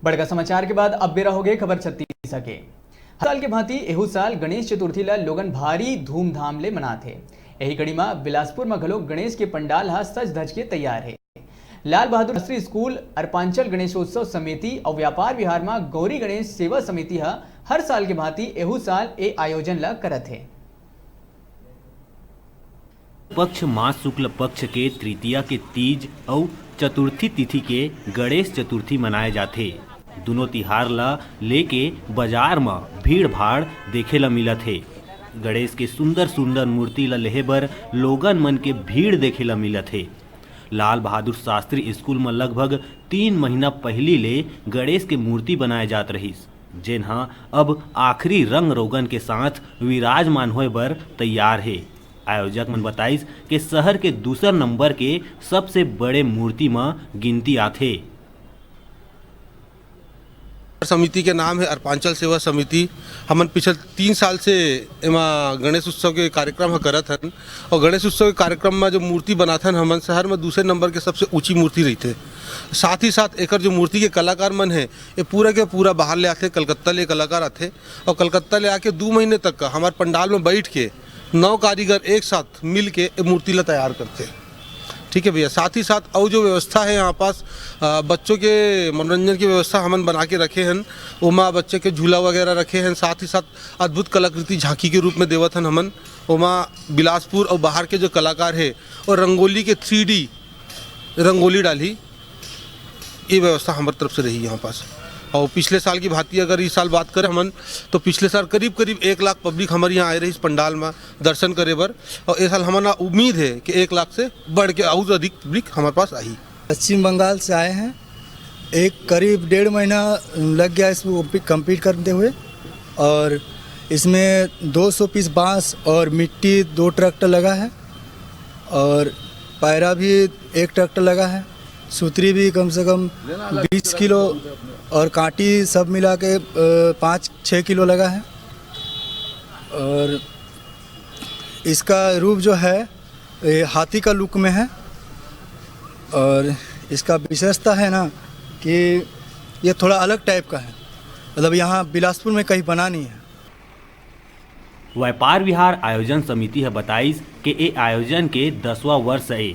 बड़का समाचार के बाद अब बेरा हो गए खबर छत्तीस के। हर साल के भांति एहू साल गणेश चतुर्थी ला लोगन भारी धूमधाम ले मनाते। यही कड़ी में बिलासपुर में घलो गणेश के पंडाल हा सज धज के तैयार है। लाल बहादुर शास्त्री स्कूल अर्पांचल गणेशोत्सव समिति और व्यापार विहार में गौरी गणेश सेवा समिति हा हर साल के भांति एहू साल ए आयोजन ला करत है। पक्ष माह शुक्ल पक्ष के तृतीया के तीज और चतुर्थी तिथि के गणेश चतुर्थी मनाए जाते। दोनों तिहार ला लेके बाजार में भीड़ भाड़ देखे ला मिलत है। गणेश के सुंदर सुंदर मूर्ति ला लेहे बर लोगन मन के भीड़ देखे ला मिलत है। लाल बहादुर शास्त्री स्कूल में लगभग 3 महीना पहली ले गणेश के मूर्ति बनाए जात रहीस, जेनहा अब आखिरी रंग रोगन के साथ विराजमान होए बर तैयार है। आयोजक मन बताइस कि शहर के दूसर नंबर के सबसे बड़े मूर्ति में गिनती आथे। समिति के नाम है अर्पांचल सेवा समिति। हमन पिछले 3 साल से एमा गणेश उत्सव के कार्यक्रम करत हन और गणेश उत्सव के कार्यक्रम में जो मूर्ति बनाथन हमन शहर में दूसरे नंबर के सबसे ऊंची मूर्ति रही थे। साथ ही साथ एकर जो मूर्ति के कलाकार मन है ये पूरा के पूरा बाहर ले आते, कलकत्ता ले कलाकार आते और कलकत्ता ले आके 2 महीने तक का हमारे पंडाल में बैठ के 9 कारीगर एक साथ मिल के मूर्ति ला तैयार करते। ठीक है भैया। साथ ही साथ और जो व्यवस्था है यहाँ पास बच्चों के मनोरंजन की व्यवस्था हमन बना के रखे हैं। उमा बच्चे के झूला वगैरह रखे हैं। साथ ही साथ अद्भुत कलाकृति झांकी के रूप में देवत हन हमन। उमा बिलासपुर और बाहर के जो कलाकार है और रंगोली के 3D रंगोली डाली, ये व्यवस्था हमारी तरफ से रही यहाँ पास। और पिछले साल की भांति अगर इस साल बात करें हमन तो पिछले साल करीब 1 लाख पब्लिक हमारे यहाँ आए रही इस पंडाल में दर्शन करे बर। और इस साल हमारा उम्मीद है कि 1 लाख से बढ़ के और अधिक पब्लिक हमारे पास आई। पश्चिम बंगाल से आए हैं। एक करीब 1.5 महीना लग गया इसको कंप्लीट करते हुए और इसमें 200 पीस बांस और मिट्टी 2 ट्रैक्टर लगा है और पैरा भी 1 ट्रैक्टर लगा है। सूत्री भी कम से कम 20 किलो और कांटी सब मिला के 5-6 किलो लगा है। और इसका रूप जो है ये हाथी का लुक में है और इसका विशेषता है ना कि ये थोड़ा अलग टाइप का है, मतलब यहाँ बिलासपुर में कहीं बना नहीं है। व्यापार विहार आयोजन समिति है बताइस कि ये आयोजन के 10वां वर्ष है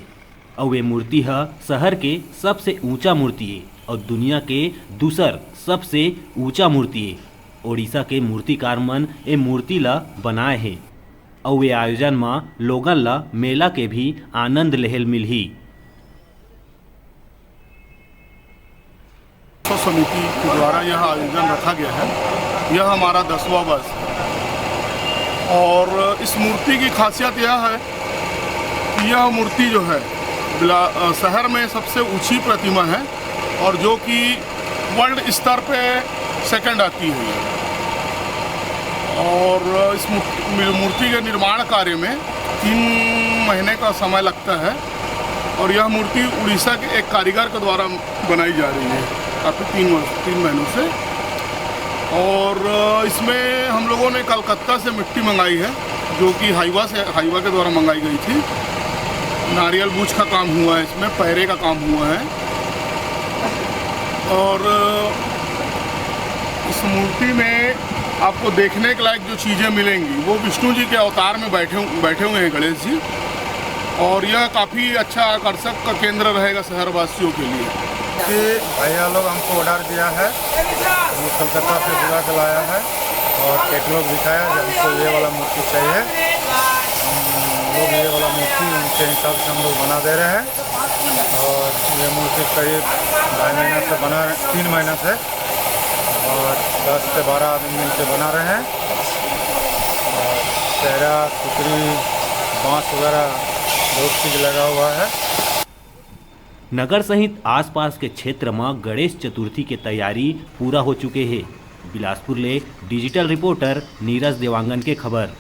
और ये मूर्ति है शहर के सबसे ऊंचा मूर्ति है और दुनिया के दूसर सबसे ऊंचा मूर्ति है। ओडिशा के मूर्तिकार मन ये मूर्ति ला बनाए हैं और ये आयोजन में लोगन ला मेला के भी आनंद लेहल मिलही। समिति के द्वारा यह आयोजन रखा गया है। यह हमारा 10वां वर्ष और इस मूर्ति की खासियत यह है कि यह मूर्ति जो है शहर में सबसे ऊंची प्रतिमा है और जो कि वर्ल्ड स्तर पे सेकंड आती है। और इस मूर्ति के निर्माण कार्य में 3 महीने का समय लगता है और यह मूर्ति उड़ीसा के एक कारीगर के द्वारा बनाई जा रही है काफ़ी 3 महीनों से। और इसमें हम लोगों ने कलकत्ता से मिट्टी मंगाई है जो कि हाईवा के द्वारा मंगाई गई थी। नारियल बूझ का काम हुआ है, इसमें पैरे का काम हुआ है। और इस मूर्ति में आपको देखने के लायक जो चीज़ें मिलेंगी वो विष्णु जी के अवतार में बैठे हुए हैं गणेश जी। और यह काफ़ी अच्छा आकर्षक का केंद्र रहेगा शहरवासियों के लिए। भैया लोग हमको ऑर्डर दिया है, वो कलकत्ता से बुला के लाया है और कैटलॉग दिखाया जब हमको ये वाला मूर्ति चाहिए। लोग ये वाला मूर्ति उनके हिसाब से हम लोग बना दे रहे हैं और ये मूर्ति करीब 2.5 महीना से बना 3 महीना से और 10 से 12 आदमी मिल के बना रहे हैं। और चेहरा सूत्री बांस वगैरह बहुत चीज़ लगा हुआ है। नगर सहित आसपास के क्षेत्र में गणेश चतुर्थी के तैयारी पूरा हो चुके हैं। बिलासपुर ले डिजिटल रिपोर्टर नीरज देवांगन के खबर।